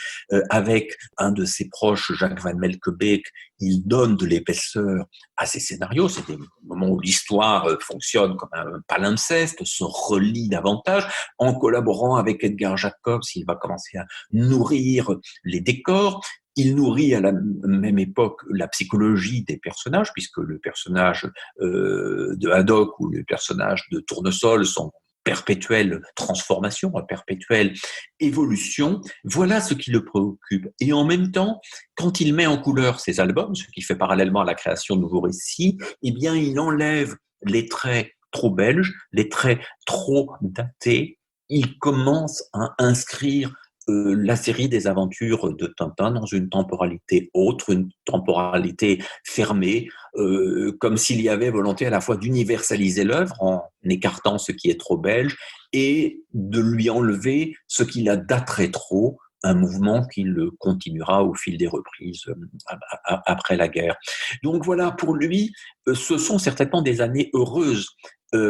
avec un de ses proches, Jacques Van Melkebeek, il donne de l'épaisseur à ses scénarios. C'est des moments où l'histoire fonctionne comme un palimpseste, se relie davantage. En collaborant avec Edgar Jacobs, il va commencer à nourrir les décors. Il nourrit à la même époque la psychologie des personnages, puisque le personnage de Haddock ou le personnage de Tournesol sont en perpétuelle transformation, en perpétuelle évolution. Voilà ce qui le préoccupe. Et en même temps, quand il met en couleur ses albums, ce qui fait parallèlement à la création de nouveaux récits, eh bien, il enlève les traits trop belges, les traits trop datés. Il commence à inscrire la série des aventures de Tintin dans une temporalité autre, une temporalité fermée, comme s'il y avait volonté à la fois d'universaliser l'œuvre en écartant ce qui est trop belge et de lui enlever ce qui la daterait trop, un mouvement qu'il continuera au fil des reprises après la guerre. Donc voilà, pour lui, ce sont certainement des années heureuses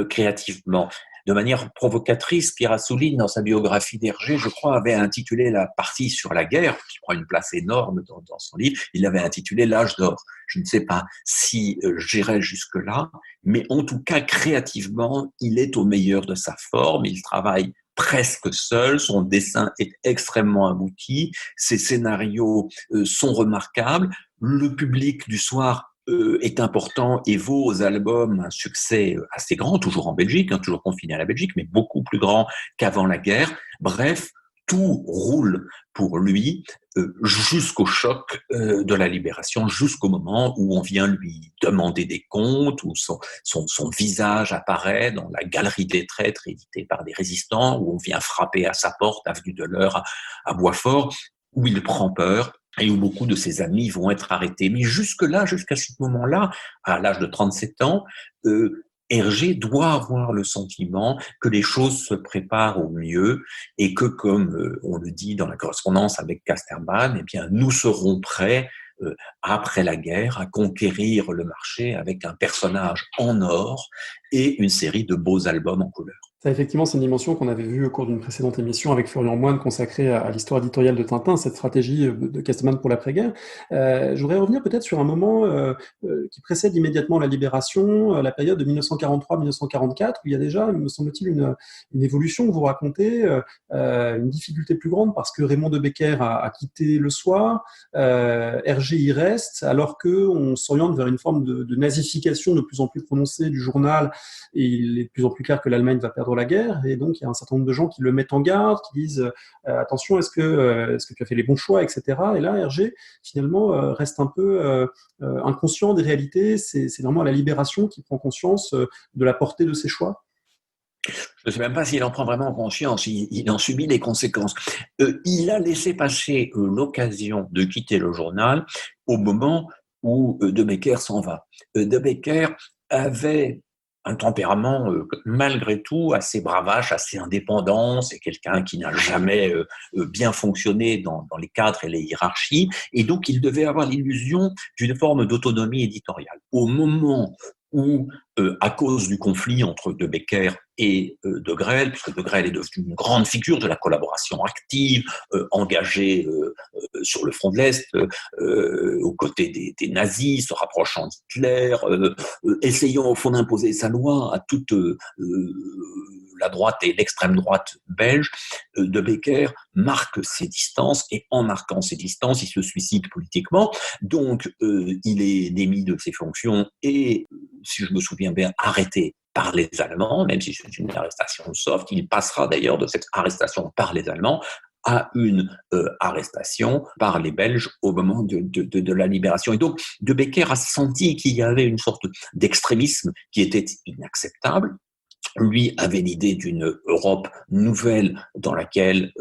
créativement. De manière provocatrice, Pierre Assouline, dans sa biographie d'Hergé, je crois, avait intitulé la partie sur la guerre, qui prend une place énorme dans son livre, il l'avait intitulé L'âge d'or. Je ne sais pas si j'irai jusque-là, mais en tout cas, créativement, il est au meilleur de sa forme, il travaille presque seul, son dessin est extrêmement abouti, ses scénarios sont remarquables, le public du soir est important et vaut aux albums un succès assez grand, toujours en Belgique, toujours confiné à la Belgique, mais beaucoup plus grand qu'avant la guerre. Bref, tout roule pour lui jusqu'au choc de la libération, jusqu'au moment où on vient lui demander des comptes, où son visage apparaît dans la galerie des traîtres éditée par des résistants, où on vient frapper à sa porte, avenue de l'Eure à Boitsfort, où il prend peur et où beaucoup de ses amis vont être arrêtés. Mais jusque-là, jusqu'à ce moment-là, à l'âge de 37 ans, Hergé doit avoir le sentiment que les choses se préparent au mieux et que, comme on le dit dans la correspondance avec Casterman, eh bien, nous serons prêts après la guerre à conquérir le marché avec un personnage en or et une série de beaux albums en couleur. Ça, effectivement, c'est une dimension qu'on avait vue au cours d'une précédente émission avec Florian Moine consacrée à l'histoire éditoriale de Tintin, cette stratégie de Casterman pour l'après-guerre. Je voudrais revenir peut-être sur un moment qui précède immédiatement la Libération, la période de 1943-1944, où il y a déjà, me semble-t-il, une évolution que vous racontez, une difficulté plus grande parce que Raymond de Becker a quitté le soir, Hergé y reste, alors qu'on s'oriente vers une forme de nazification de plus en plus prononcée du journal, et il est de plus en plus clair que l'Allemagne va perdre la guerre, et donc il y a un certain nombre de gens qui le mettent en garde, qui disent attention, est-ce que tu as fait les bons choix, etc. Et là, Hergé, finalement, reste un peu inconscient des réalités. C'est vraiment à la Libération qu'il prend conscience de la portée de ses choix. Je ne sais même pas s'il en prend vraiment conscience, il en subit les conséquences. Il a laissé passer l'occasion de quitter le journal au moment où De Becker s'en va. De Becker avait un tempérament, malgré tout, assez bravache, assez indépendant. C'est quelqu'un qui n'a jamais bien fonctionné dans les cadres et les hiérarchies. Et donc, il devait avoir l'illusion d'une forme d'autonomie éditoriale. Au moment où, à cause du conflit entre De Becker et De Grelle, puisque De Grelle est devenu une grande figure de la collaboration active, engagée sur le front de l'Est, aux côtés des nazis, se rapprochant d'Hitler, essayant au fond d'imposer sa loi à toute la droite et l'extrême droite belge, De Becker marque ses distances, et en marquant ses distances, il se suicide politiquement. Donc, il est démis de ses fonctions et, si je me souviens bien, arrêté par les Allemands, même si c'est une arrestation soft. Il passera d'ailleurs de cette arrestation par les Allemands à une arrestation par les Belges au moment de la libération. Et donc, De Becker a senti qu'il y avait une sorte d'extrémisme qui était inacceptable. Lui avait l'idée d'une Europe nouvelle dans laquelle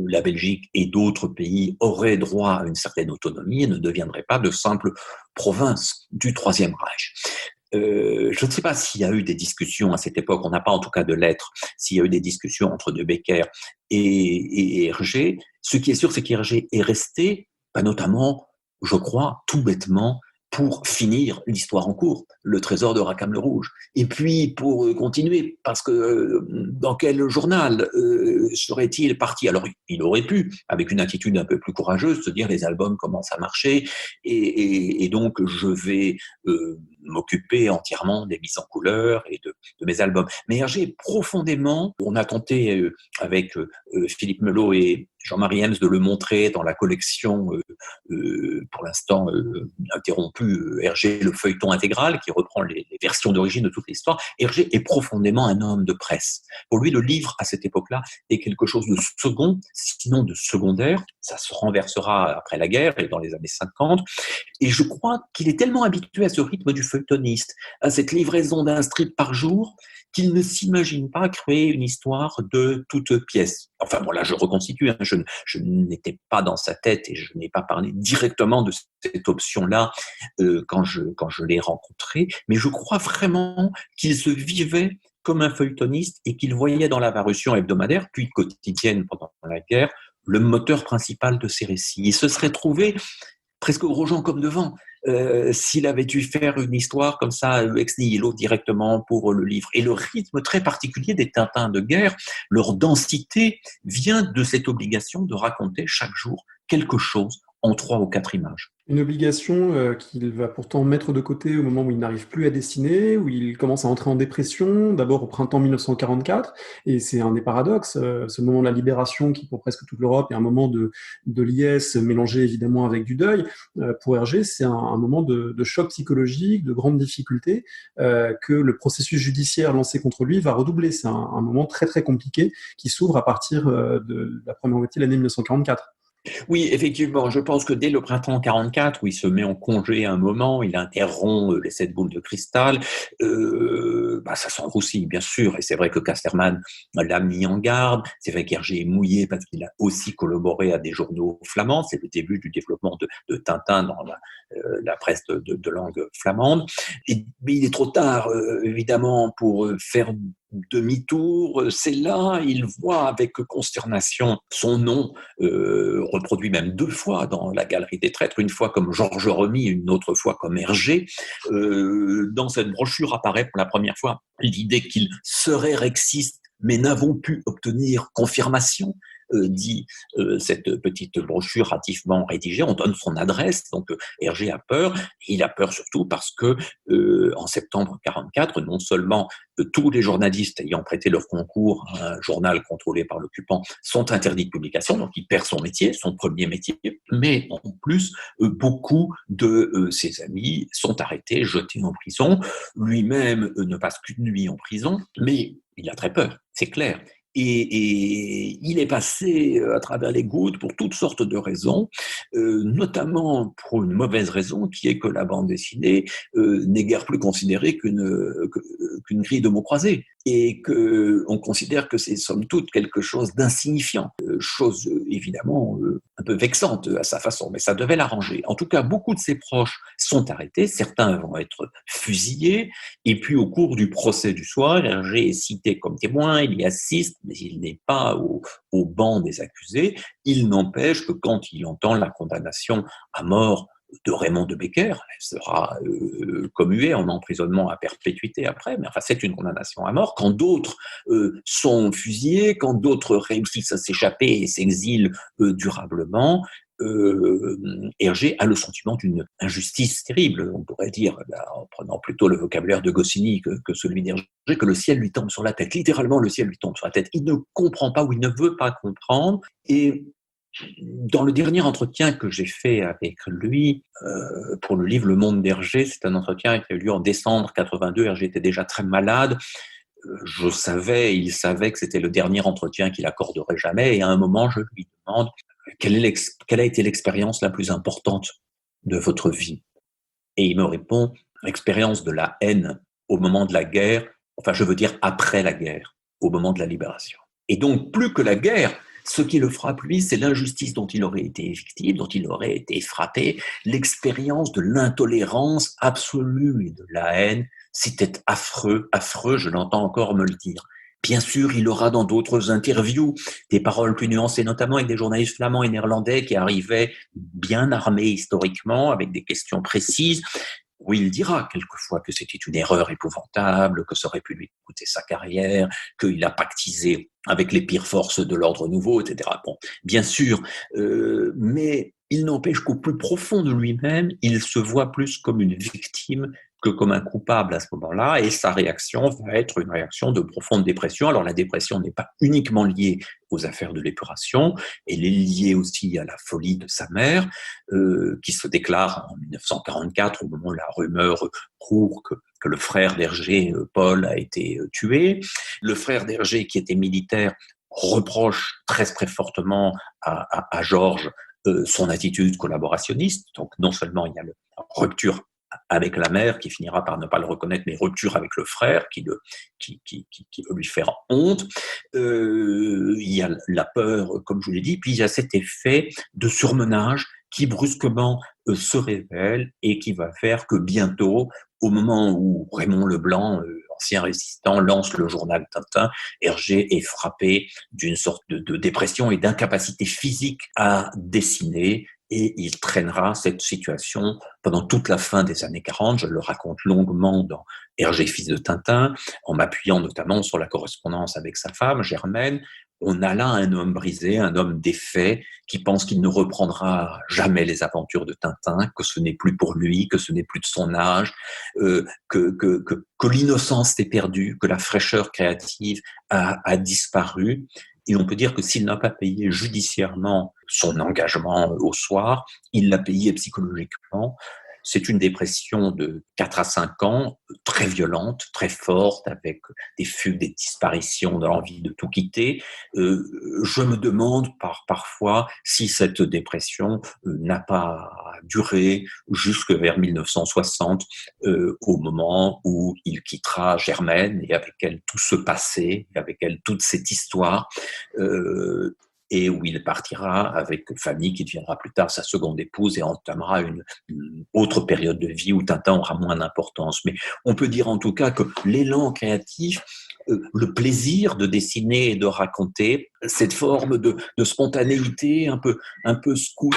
la Belgique et d'autres pays auraient droit à une certaine autonomie et ne deviendraient pas de simples provinces du Troisième Reich. Je ne sais pas s'il y a eu des discussions à cette époque, on n'a pas en tout cas de lettres, s'il y a eu des discussions entre De Becker et Hergé. Ce qui est sûr, c'est qu'Hergé est resté, notamment, je crois, tout bêtement, pour finir l'histoire en cours, le trésor de Rackham le Rouge. Et puis pour continuer, parce que dans quel journal serait-il parti? Alors il aurait pu, avec une attitude un peu plus courageuse, se dire les albums commencent à marcher, et donc je vais m'occuper entièrement des mises en couleur et de mes albums. Mais Hergé, profondément, on a tenté avec Philippe Melot et Jean-Marie Ems de le montrer dans la collection, pour l'instant interrompue, Hergé, le feuilleton intégral, qui reprend les versions d'origine de toute l'histoire. Hergé est profondément un homme de presse. Pour lui, le livre, à cette époque-là, est quelque chose de second, sinon de secondaire. Ça se renversera après la guerre et dans les années 50. Et je crois qu'il est tellement habitué à ce rythme du feuilletoniste, à cette livraison d'un strip par jour, qu'il ne s'imagine pas créer une histoire de toute pièce. Enfin, bon, là, je reconstitue, hein, je n'étais pas dans sa tête et je n'ai pas parlé directement de cette option-là quand je l'ai rencontré, mais je crois vraiment qu'il se vivait comme un feuilletoniste et qu'il voyait dans la parution hebdomadaire, puis quotidienne pendant la guerre, le moteur principal de ses récits. Il se serait trouvé presque au Grosjean comme devant, s'il avait dû faire une histoire comme ça, ex nihilo, directement pour le livre. Et le rythme très particulier des Tintins de guerre, leur densité, vient de cette obligation de raconter chaque jour quelque chose en 3 ou 4 images. Une obligation qu'il va pourtant mettre de côté au moment où il n'arrive plus à dessiner, où il commence à entrer en dépression, d'abord au printemps 1944, et c'est un des paradoxes, ce moment de la libération qui pour presque toute l'Europe est un moment de liesse mélangé évidemment avec du deuil. Pour Hergé, c'est un moment de choc psychologique, de grande difficulté que le processus judiciaire lancé contre lui va redoubler. C'est un moment très très compliqué qui s'ouvre à partir de la première moitié de l'année 1944. Oui, effectivement, je pense que dès le printemps 44, où il se met en congé un moment, il interrompt les 7 boules de cristal, ça s'enroussit, bien sûr, et c'est vrai que Casterman l'a mis en garde, c'est vrai qu'Hergé est mouillé parce qu'il a aussi collaboré à des journaux flamands, c'est le début du développement de Tintin dans la presse de langue flamande, mais il est trop tard, évidemment, pour faire demi-tour. C'est là, il voit avec consternation son nom reproduit même 2 fois dans la Galerie des Traîtres, une fois comme Georges Remy, une autre fois comme Hergé. Dans cette brochure apparaît pour la première fois l'idée qu'il serait rexiste, mais n'avons pu obtenir confirmation. Dit cette petite brochure hâtivement rédigée, on donne son adresse, donc Hergé a peur, et il a peur surtout parce que en septembre 44, non seulement tous les journalistes ayant prêté leur concours à un journal contrôlé par l'occupant sont interdits de publication, donc il perd son métier, son premier métier, mais en plus, beaucoup de ses amis sont arrêtés, jetés en prison. Lui-même ne passe qu'une nuit en prison, mais il a très peur, c'est clair. Et il est passé à travers les gouttes pour toutes sortes de raisons, notamment pour une mauvaise raison qui est que la bande dessinée n'est guère plus considérée qu'une grille de mots croisés et qu'on considère que c'est somme toute quelque chose d'insignifiant, chose évidemment un peu vexante à sa façon, mais ça devait l'arranger. En tout cas, beaucoup de ses proches sont arrêtés, certains vont être fusillés, et puis au cours du procès du soir, Hergé est cité comme témoin, il y assiste, mais il n'est pas au banc des accusés. Il n'empêche que quand il entend la condamnation à mort de Raymond de Becker, elle sera commuée en emprisonnement à perpétuité après, mais enfin c'est une condamnation à mort. Quand d'autres sont fusillés, quand d'autres réussissent à s'échapper et s'exilent durablement, Hergé a le sentiment d'une injustice terrible, on pourrait dire, là, en prenant plutôt le vocabulaire de Goscinny que celui d'Hergé, que le ciel lui tombe sur la tête. Littéralement, le ciel lui tombe sur la tête. Il ne comprend pas ou il ne veut pas comprendre. Et dans le dernier entretien que j'ai fait avec lui pour le livre Le Monde d'Hergé, c'est un entretien qui a eu lieu en décembre 82. Hergé était déjà très malade. Il savait que c'était le dernier entretien qu'il accorderait jamais. Et à un moment, je lui demande quelle a été l'expérience la plus importante de votre vie. Et il me répond l'expérience de la haine au moment de la guerre, enfin je veux dire après la guerre, au moment de la libération. Et donc plus que la guerre, ce qui le frappe, lui, c'est l'injustice dont il aurait été victime, dont il aurait été frappé, l'expérience de l'intolérance absolue et de la haine. C'était affreux, affreux, je l'entends encore me le dire. Bien sûr, il aura dans d'autres interviews des paroles plus nuancées, notamment avec des journalistes flamands et néerlandais qui arrivaient bien armés historiquement, avec des questions précises, où il dira quelquefois que c'était une erreur épouvantable, que ça aurait pu lui coûter sa carrière, qu'il a pactisé avec les pires forces de l'ordre nouveau, etc. Bon, bien sûr, mais il n'empêche qu'au plus profond de lui-même, il se voit plus comme une victime que comme un coupable à ce moment-là, et sa réaction va être une réaction de profonde dépression. Alors la dépression n'est pas uniquement liée aux affaires de l'épuration, elle est liée aussi à la folie de sa mère, qui se déclare en 1944, au moment où la rumeur court que le frère d'Hergé, Paul, a été tué. Le frère d'Hergé, qui était militaire, reproche très très fortement à Georges son attitude collaborationniste. Donc non seulement il y a la rupture avec la mère qui finira par ne pas le reconnaître, mais rupture avec le frère qui veut lui faire honte. Il y a la peur, comme je vous l'ai dit, puis il y a cet effet de surmenage qui brusquement se révèle et qui va faire que bientôt, au moment où Raymond Leblanc, ancien résistant, lance le journal Tintin, Hergé est frappé d'une sorte de dépression et d'incapacité physique à dessiner. et il traînera cette situation pendant toute la fin des années 40. Je le raconte longuement dans Hergé, fils de Tintin, en m'appuyant notamment sur la correspondance avec sa femme, Germaine. On a là un homme brisé, un homme défait, qui pense qu'il ne reprendra jamais les aventures de Tintin, que ce n'est plus pour lui, que ce n'est plus de son âge, que l'innocence est perdue, que la fraîcheur créative a disparu. Et on peut dire que s'il n'a pas payé judiciairement son engagement au soir, il l'a payé psychologiquement. C'est une dépression de 4 à 5 ans, très violente, très forte, avec des fugues, des disparitions, de l'envie de tout quitter. Je me demande parfois si cette dépression n'a pas duré jusque vers 1960, au moment où il quittera Germaine et avec elle tout ce passé, et avec elle toute cette histoire. Et où il partira avec Fanny, qui deviendra plus tard sa seconde épouse, et entamera une autre période de vie où Tintin aura moins d'importance. Mais on peut dire en tout cas que l'élan créatif, le plaisir de dessiner et de raconter, cette forme de spontanéité un peu scout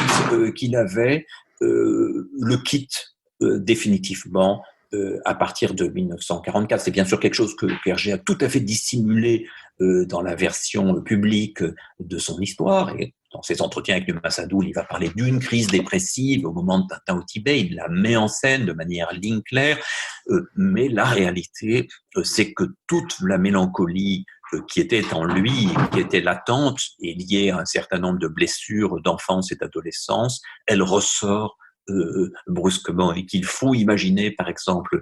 qu'il avait, le quitte définitivement à partir de 1944. C'est bien sûr quelque chose que Hergé a tout à fait dissimulé dans la version publique de son histoire. Et dans ses entretiens avec Dumas Sadoul, il va parler d'une crise dépressive au moment de Tintin au Tibet. Il la met en scène de manière ligne claire. Mais la réalité, c'est que toute la mélancolie qui était en lui, qui était latente et liée à un certain nombre de blessures d'enfance et d'adolescence, elle ressort brusquement, et qu'il faut imaginer, par exemple,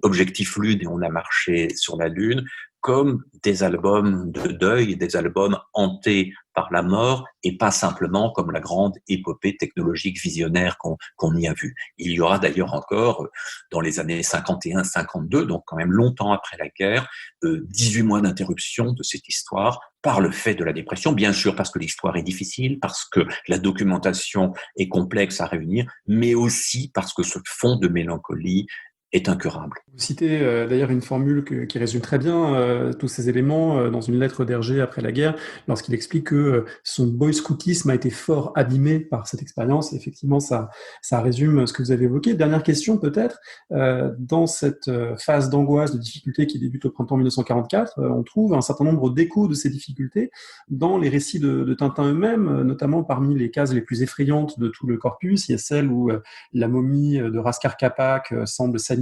Objectif Lune et On a marché sur la Lune, comme des albums de deuil, des albums hantés par la mort, et pas simplement comme la grande épopée technologique visionnaire qu'on y a vue. Il y aura d'ailleurs encore, dans les années 51-52, donc quand même longtemps après la guerre, 18 mois d'interruption de cette histoire par le fait de la dépression, bien sûr parce que l'histoire est difficile, parce que la documentation est complexe à réunir, mais aussi parce que ce fond de mélancolie est incurable. Vous citez d'ailleurs une formule qui résume très bien tous ces éléments dans une lettre d'Hergé après la guerre, lorsqu'il explique que son boy-scoutisme a été fort abîmé par cette expérience. Effectivement, ça résume ce que vous avez évoqué. Dernière question peut-être, dans cette phase d'angoisse, de difficulté qui débute au printemps 1944, on trouve un certain nombre d'échos de ces difficultés dans les récits de Tintin eux-mêmes, notamment parmi les cases les plus effrayantes de tout le corpus. Il y a celle où la momie de Raskar Kapak semble s'animer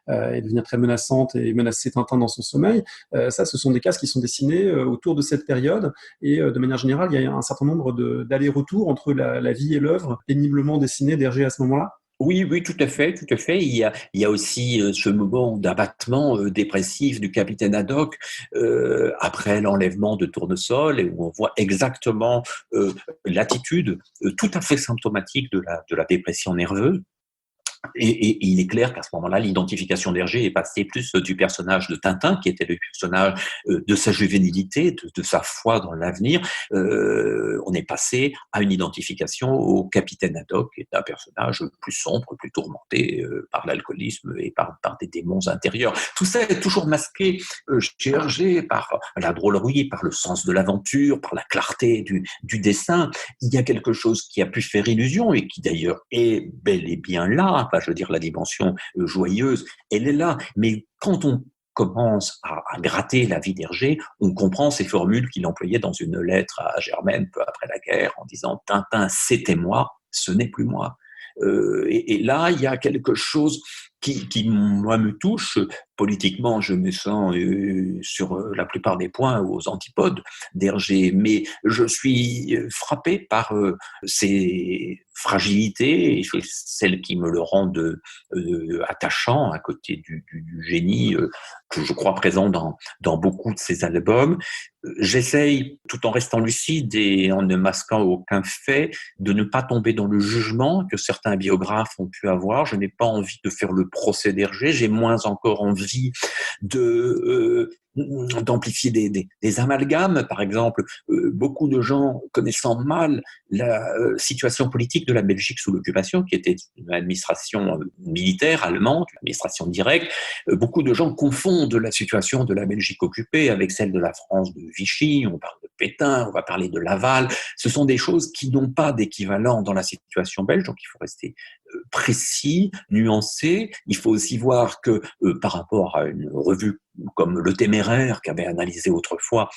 et devenir très menaçante et menacer Tintin dans son sommeil. Ça, ce sont des cases qui sont dessinées autour de cette période, et de manière générale, il y a un certain nombre d'allers-retours entre la vie et l'œuvre péniblement dessinée d'Hergé à ce moment-là. Oui, oui, tout à fait, tout à fait. Il y a aussi ce moment d'abattement dépressif du capitaine Haddock après l'enlèvement de Tournesol, et où on voit exactement l'attitude tout à fait symptomatique de la dépression nerveuse. Et il est clair qu'à ce moment-là, l'identification d'Hergé est passée plus du personnage de Tintin, qui était le personnage de sa juvénilité, de sa foi dans l'avenir. On est passé à une identification au capitaine Haddock, qui est un personnage plus sombre, plus tourmenté par l'alcoolisme et par des démons intérieurs. Tout ça est toujours masqué chez Hergé par la drôlerie, par le sens de l'aventure, par la clarté du dessin. Il y a quelque chose qui a pu faire illusion et qui d'ailleurs est bel et bien là. Enfin, je veux dire, la dimension joyeuse, elle est là. Mais quand on commence à gratter la vie d'Hergé, on comprend ces formules qu'il employait dans une lettre à Germaine peu après la guerre, en disant « Tintin, c'était moi, ce n'est plus moi ». Et là, il y a quelque chose qui moi, me touche. Politiquement, je me sens sur la plupart des points aux antipodes d'Hergé, mais je suis frappé par ces fragilités, et celles qui me le rendent attachant à côté du génie que je crois présent dans beaucoup de ses albums. J'essaye, tout en restant lucide et en ne masquant aucun fait, de ne pas tomber dans le jugement que certains biographes ont pu avoir. Je n'ai pas envie de faire le procès d'Hergé, j'ai moins encore envie d'amplifier des amalgames. Par exemple, beaucoup de gens connaissant mal la situation politique de la Belgique sous l'occupation, qui était une administration militaire allemande, une administration directe, beaucoup de gens confondent la situation de la Belgique occupée avec celle de la France de Vichy. On parle de Pétain, on va parler de Laval. Ce sont des choses qui n'ont pas d'équivalent dans la situation belge, donc il faut rester précis, nuancé. Il faut aussi voir que par rapport à une revue comme Le Téméraire, qui avait analysé autrefois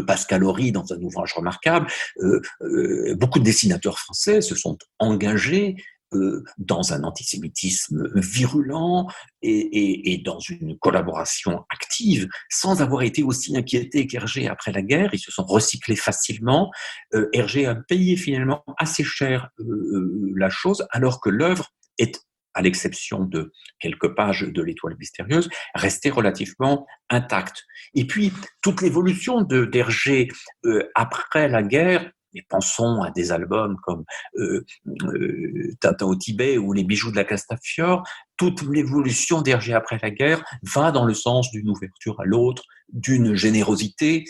Pascal Horry dans un ouvrage remarquable, beaucoup de dessinateurs français se sont engagés dans un antisémitisme virulent et dans une collaboration active, sans avoir été aussi inquiétés qu'Hergé après la guerre. Ils se sont recyclés facilement. Hergé a payé finalement assez cher la chose, alors que l'œuvre est, à l'exception de quelques pages de l'Étoile mystérieuse, restée relativement intacte. Et puis, toute l'évolution d'Hergé après la guerre, et pensons à des albums comme Tintin au Tibet ou Les bijoux de la Castafiore, toute l'évolution d'Hergé après la guerre va dans le sens d'une ouverture à l'autre, d'une générosité.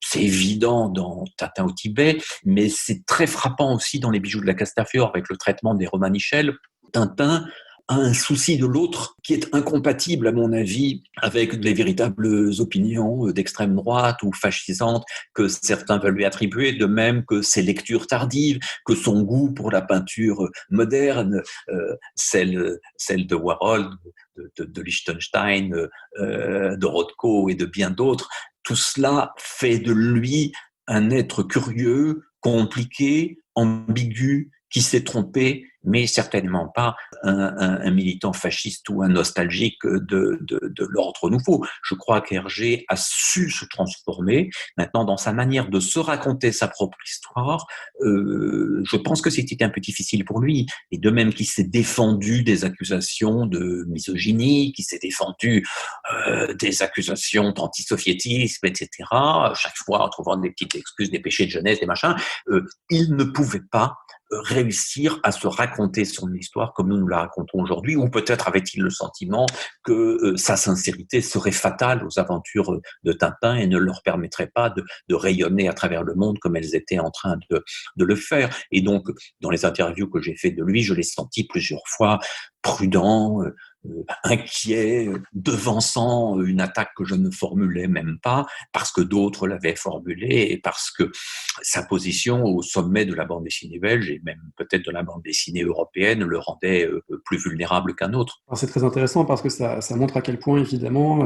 C'est évident dans Tintin au Tibet, mais c'est très frappant aussi dans Les bijoux de la Castafiore avec le traitement des Romanichels. Tintin a un souci de l'autre qui est incompatible, à mon avis, avec les véritables opinions d'extrême droite ou fascisantes que certains veulent lui attribuer, de même que ses lectures tardives, que son goût pour la peinture moderne, celle de Warhol, de Liechtenstein, de Rothko et de bien d'autres. Tout cela fait de lui un être curieux, compliqué, ambigu, qui s'est trompé, mais certainement pas un militant fasciste ou un nostalgique de l'ordre nouveau. Je crois qu'Hergé a su se transformer. Maintenant, dans sa manière de se raconter sa propre histoire, je pense que c'était un peu difficile pour lui. Et de même qu'il s'est défendu des accusations de misogynie, qu'il s'est défendu des accusations d'antisoviétisme, etc., chaque fois en trouvant des petites excuses, des péchés de jeunesse, des machins, il ne pouvait pas réussir à se raconter son histoire comme nous la racontons aujourd'hui, ou peut-être avait-il le sentiment que sa sincérité serait fatale aux aventures de Tintin et ne leur permettrait pas de rayonner à travers le monde comme elles étaient en train de le faire. Et donc, dans les interviews que j'ai faites de lui, je l'ai senti plusieurs fois prudent, inquiet, devançant une attaque que je ne formulais même pas, parce que d'autres l'avaient formulée et parce que sa position au sommet de la bande dessinée belge et même peut-être de la bande dessinée européenne le rendait plus vulnérable qu'un autre. Alors, c'est très intéressant parce que ça montre à quel point, évidemment,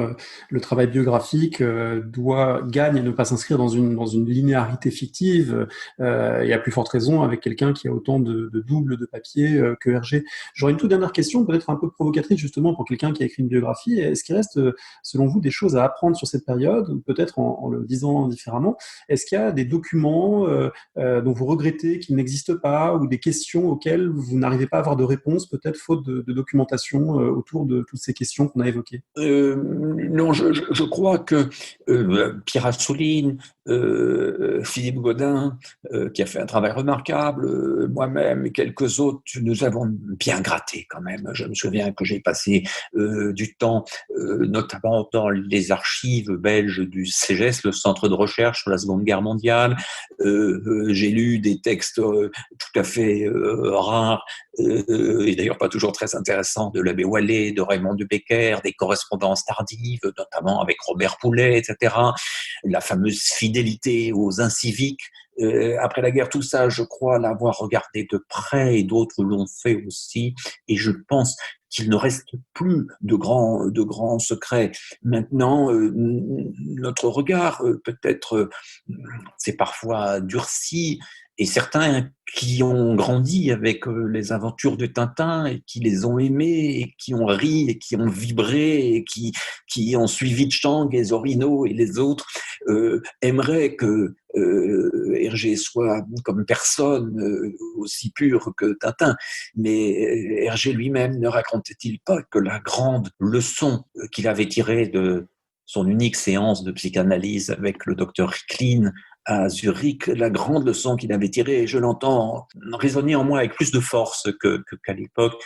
le travail biographique gagne à ne pas s'inscrire dans une linéarité fictive, et à plus forte raison avec quelqu'un qui a autant de doubles de papier que Hergé. J'aurais une toute dernière question, peut-être un peu provocatrice justement pour quelqu'un qui a écrit une biographie. Est-ce qu'il reste, selon vous, des choses à apprendre sur cette période, ou peut-être en le disant différemment, est-ce qu'il y a des documents dont vous regrettez qu'ils n'existent pas, ou des questions auxquelles vous n'arrivez pas à avoir de réponse, peut-être faute de documentation autour de toutes ces questions qu'on a évoquées? Non, je crois que Pierre Assouline, Philippe Gaudin, qui a fait un travail remarquable, moi-même et quelques autres, nous avons bien gratté quand même. Je me souviens que j'ai passé du temps, notamment dans les archives belges du CEGES, le centre de recherche sur la Seconde Guerre mondiale. J'ai lu des textes tout à fait rares, et d'ailleurs pas toujours très intéressants, de l'abbé Wallet, de Raymond de Becker, des correspondances tardives, notamment avec Robert Poulet, etc. La fameuse fidélité aux inciviques. Après la guerre, tout ça, je crois l'avoir regardé de près, et d'autres l'ont fait aussi, et je pense qu'il ne reste plus de grands secrets. Maintenant, notre regard, peut-être, c'est parfois durci, et certains qui ont grandi avec les aventures de Tintin et qui les ont aimés et qui ont ri et qui ont vibré et qui ont suivi Chang et Zorino et les autres aimeraient que Hergé soit comme personne aussi pur que Tintin. Mais Hergé lui-même ne racontait-il pas que la grande leçon qu'il avait tirée de son unique séance de psychanalyse avec le docteur Ricklin à Zurich, la grande leçon qu'il avait tirée, et je l'entends résonner en moi avec plus de force qu'à l'époque,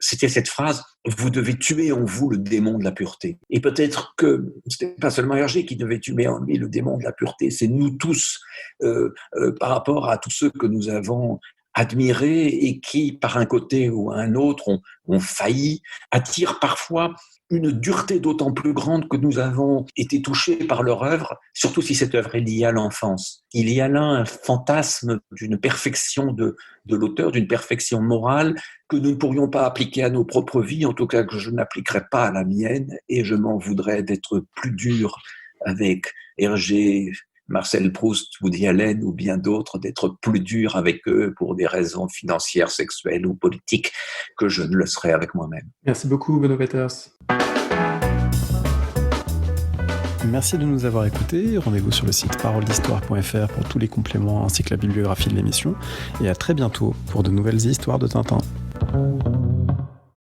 c'était cette phrase: vous devez tuer en vous le démon de la pureté. Et peut-être que ce n'était pas seulement Hergé qui devait tuer en lui le démon de la pureté, c'est nous tous, par rapport à tous ceux que nous avons admirés et qui, par un côté ou un autre, ont failli, attirent parfois une dureté d'autant plus grande que nous avons été touchés par leur œuvre, surtout si cette œuvre est liée à l'enfance. Il y a là un fantasme d'une perfection de l'auteur, d'une perfection morale que nous ne pourrions pas appliquer à nos propres vies, en tout cas que je n'appliquerai pas à la mienne, et je m'en voudrais d'être plus dur avec Hergé, Marcel Proust, Woody Allen ou bien d'autres, d'être plus dur avec eux pour des raisons financières, sexuelles ou politiques que je ne le serais avec moi-même. Merci beaucoup, Benoît Peters. Merci de nous avoir écoutés. Rendez-vous sur le site paroledhistoire.fr pour tous les compléments ainsi que la bibliographie de l'émission. Et à très bientôt pour de nouvelles histoires de Tintin.